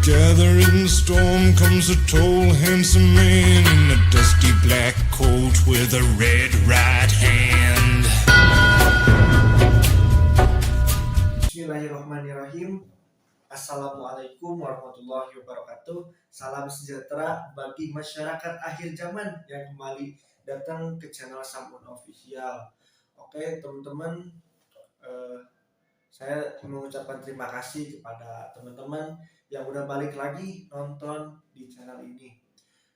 gathering storm comes a tall, handsome man in a dusty black coat with a red right hand. Bismillahirrahmanirrahim. Assalamualaikum warahmatullahi wabarakatuh. Salam sejahtera bagi masyarakat akhir zaman yang kembali datang ke channel Samun Official. Oke teman-teman, saya mengucapkan terima kasih kepada teman-teman yang udah balik lagi nonton di channel ini.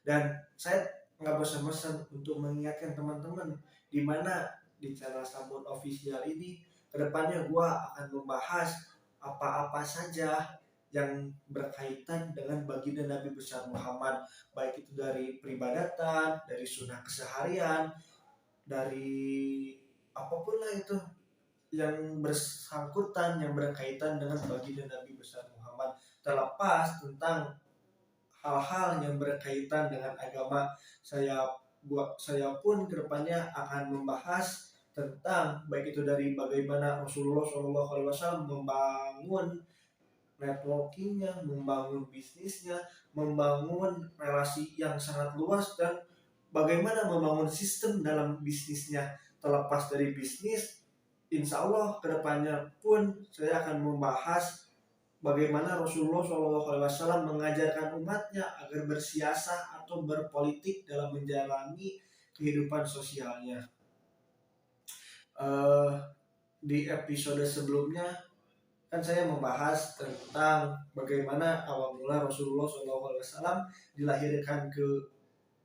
Dan saya nggak bosan-bosan untuk mengingatkan teman-teman di mana di channel Samun Official ini kedepannya gua akan membahas apa-apa saja yang berkaitan dengan baginda Nabi besar Muhammad, baik itu dari peribadatan, dari sunnah keseharian, dari apapun lah itu yang bersangkutan, yang berkaitan dengan baginda Nabi besar Muhammad, terlepas tentang hal-hal yang berkaitan dengan agama. Saya pun kedepannya akan membahas tentang baik itu dari bagaimana Rasulullah SAW membangun networkingnya, membangun bisnisnya, membangun relasi yang sangat luas, dan bagaimana membangun sistem dalam bisnisnya. Terlepas dari bisnis, insya Allah kedepannya pun saya akan membahas bagaimana Rasulullah SAW mengajarkan umatnya agar bersiasah atau berpolitik dalam menjalani kehidupan sosialnya. Di episode sebelumnya kan saya membahas tentang bagaimana awal mula Rasulullah SAW dilahirkan ke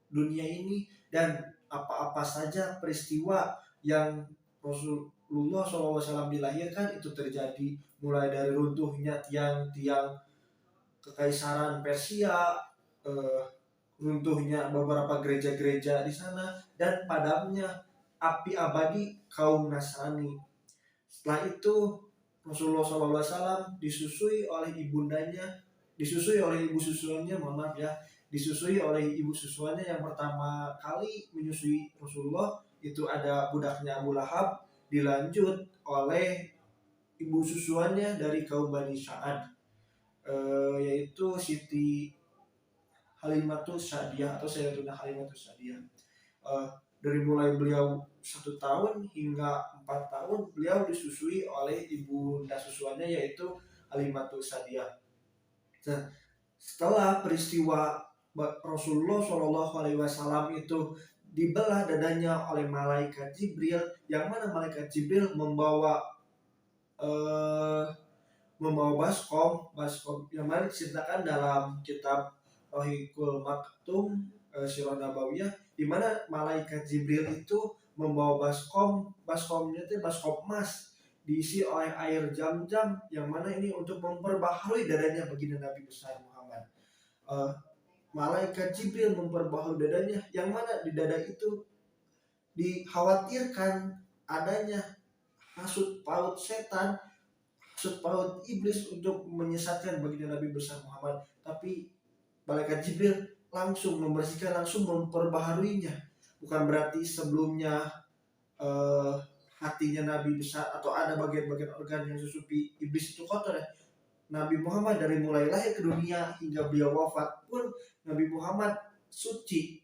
dunia ini dan apa-apa saja peristiwa yang Rasulullah SAW dilahirkan itu terjadi, mulai dari runtuhnya tiang-tiang kekaisaran Persia, runtuhnya beberapa gereja-gereja di sana, dan padamnya api abadi kaum Nasrani. Setelah itu Rasulullah SAW disusui oleh ibu susuannya yang pertama kali menyusui Rasulullah itu ada budaknya Abu Lahab, dilanjut oleh ibu susuannya dari kaum Bani Sa'ad, yaitu Siti Halimatus Sa'diyah atau Sayyidatuna Halimatus Sa'diyah. Dari mulai beliau 1 tahun hingga 4 tahun beliau disusui oleh ibunda susuannya yaitu Halimatus Sa'diyah. Nah, setelah peristiwa Rasulullah SAW itu dibelah dadanya oleh malaikat Jibril, yang mana malaikat Jibril membawa baskom yang mana diceritakan dalam kitab Rohikul Maktum Sirah Nabawiyah, di mana malaikat Jibril itu membawa baskomnya itu baskom emas diisi oleh air Zam-Zam, yang mana ini untuk memperbaharui dadanya baginda Nabi besar Muhammad. Malaikat Jibril memperbaharui dadanya, yang mana di dada itu dikhawatirkan adanya hasut paut setan, hasut paut iblis untuk menyesatkan baginda Nabi besar Muhammad. Tapi malaikat Jibril langsung membersihkan, langsung memperbaharuinya. Bukan berarti sebelumnya hatinya Nabi besar atau ada bagian-bagian organ yang susupi iblis itu kotor ya. Nabi Muhammad dari mulai lahir ke dunia hingga beliau wafat pun Nabi Muhammad suci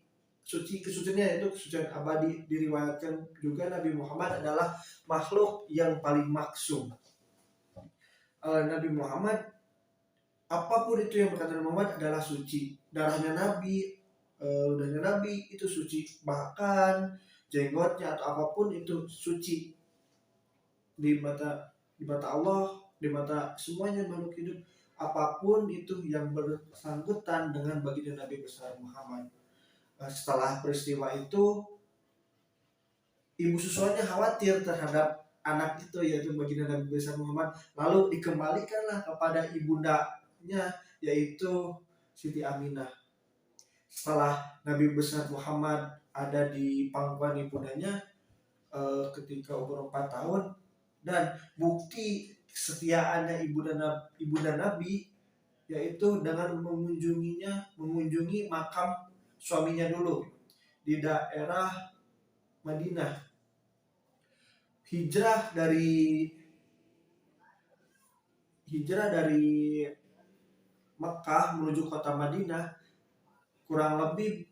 kesuciannya itu kesucian abadi. Diriwayatkan juga Nabi Muhammad adalah makhluk yang paling maksum. Nabi Muhammad, apapun itu yang berkata Nabi Muhammad adalah suci. Darahnya Nabi, ludahnya Nabi itu suci, bahkan jenggotnya atau apapun itu suci di mata Allah, di mata semuanya makhluk hidup. Apapun itu yang bersangkutan dengan baginda Nabi besar Muhammad. Setelah peristiwa itu, ibu susuannya khawatir terhadap anak itu, yaitu baginda Nabi besar Muhammad, lalu dikembalikanlah kepada ibundanya yaitu Siti Aminah. Setelah Nabi besar Muhammad ada di pangkuan ibundanya ketika umur 4 tahun, dan bukti kesetiaannya ibunda Nabi yaitu dengan mengunjungi makam suaminya dulu di daerah Madinah. Hijrah dari Mekah menuju kota Madinah kurang lebih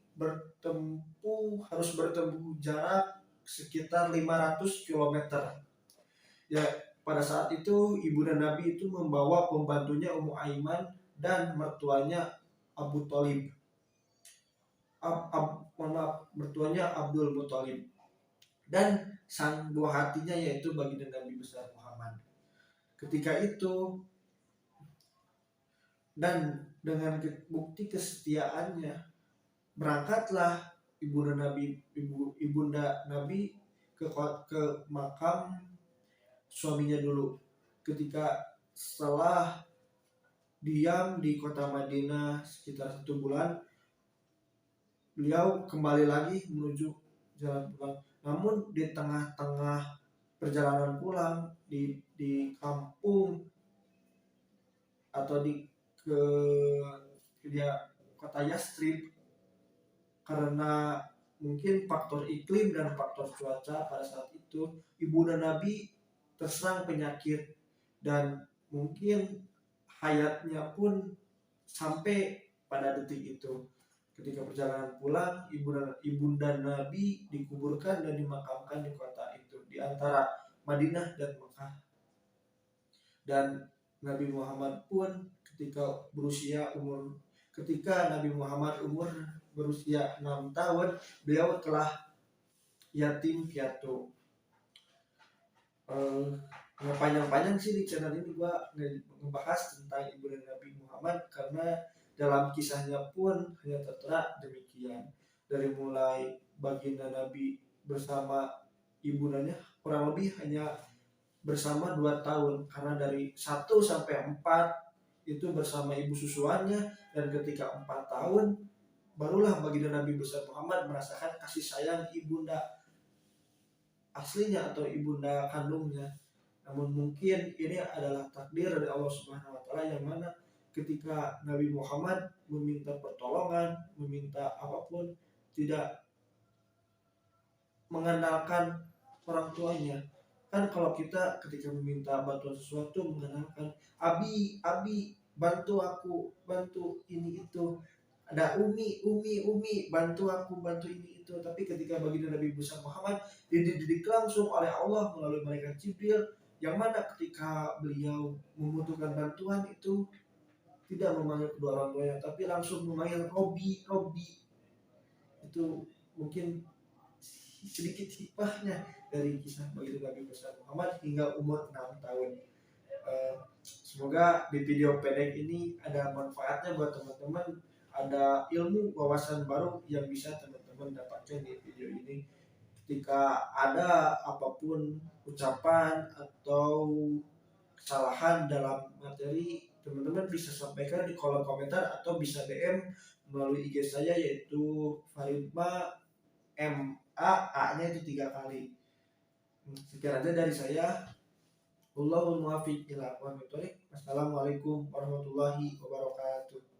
harus bertempuh jarak sekitar 500 kilometer. Ya, pada saat itu ibunda Nabi itu membawa pembantunya Ummu Aiman dan mertuanya Abu Thalib. Mertuanya Abdul Muthalib dan sang buah hatinya yaitu baginda Nabi besar Muhammad. Ketika itu dan dengan bukti kesetiaannya berangkatlah ibunda Nabi ke makam suaminya dulu. Ketika setelah diam di kota Madinah sekitar 1 bulan, beliau kembali lagi menuju jalan pulang. Namun di tengah-tengah perjalanan pulang di kampung atau di kota Yastrib, karena mungkin faktor iklim dan faktor cuaca pada saat itu ibunda Nabi terserang penyakit dan mungkin hayatnya pun sampai pada detik itu. Ketika perjalanan pulang, ibunda Nabi dikuburkan dan dimakamkan di kota itu di antara Madinah dan Mekah. Dan Nabi Muhammad pun ketika Nabi Muhammad umur berusia 6 tahun, beliau telah yatim piatu. Nggak panjang-panjang sih di channel ini gua ngebahas tentang ibunda Nabi Muhammad, karena dalam kisahnya pun hanya tertera demikian. Dari mulai baginda Nabi bersama ibundanya kurang lebih hanya bersama 2 tahun, karena dari 1 sampai 4 itu bersama ibu susuannya, dan ketika 4 tahun barulah baginda Nabi besar Muhammad merasakan kasih sayang ibunda aslinya atau ibunda kandungnya. Namun mungkin ini adalah takdir dari Allah Subhanahu wa taala, yang mana ketika Nabi Muhammad meminta pertolongan, meminta apapun, tidak mengandalkan orang tuanya. Kan kalau kita ketika meminta bantuan sesuatu mengandalkan abi bantu aku, bantu ini itu, ada umi bantu aku, bantu ini itu. Tapi ketika baginda Nabi besar Muhammad dididik langsung oleh Allah melalui malaikat Jibril, yang mana ketika beliau membutuhkan bantuan itu tidak memanggil kedua orang tuanya, tapi langsung memanggil Robi. Itu mungkin sedikit hikmahnya dari kisah baginda Nabi besar Muhammad hingga umur 6 tahun. Semoga di video pendek ini ada manfaatnya buat teman-teman, ada ilmu wawasan baru yang bisa teman-teman dapatkan di video ini. Ketika ada apapun ucapan atau kesalahan dalam materi, teman-teman bisa sampaikan di kolom komentar atau bisa DM melalui IG saya, yaitu Faridma A-nya itu 3 kali. Sekian aja dari saya. Wallahul muwaffiq ila aqwamit thoriq. Assalamualaikum warahmatullahi wabarakatuh.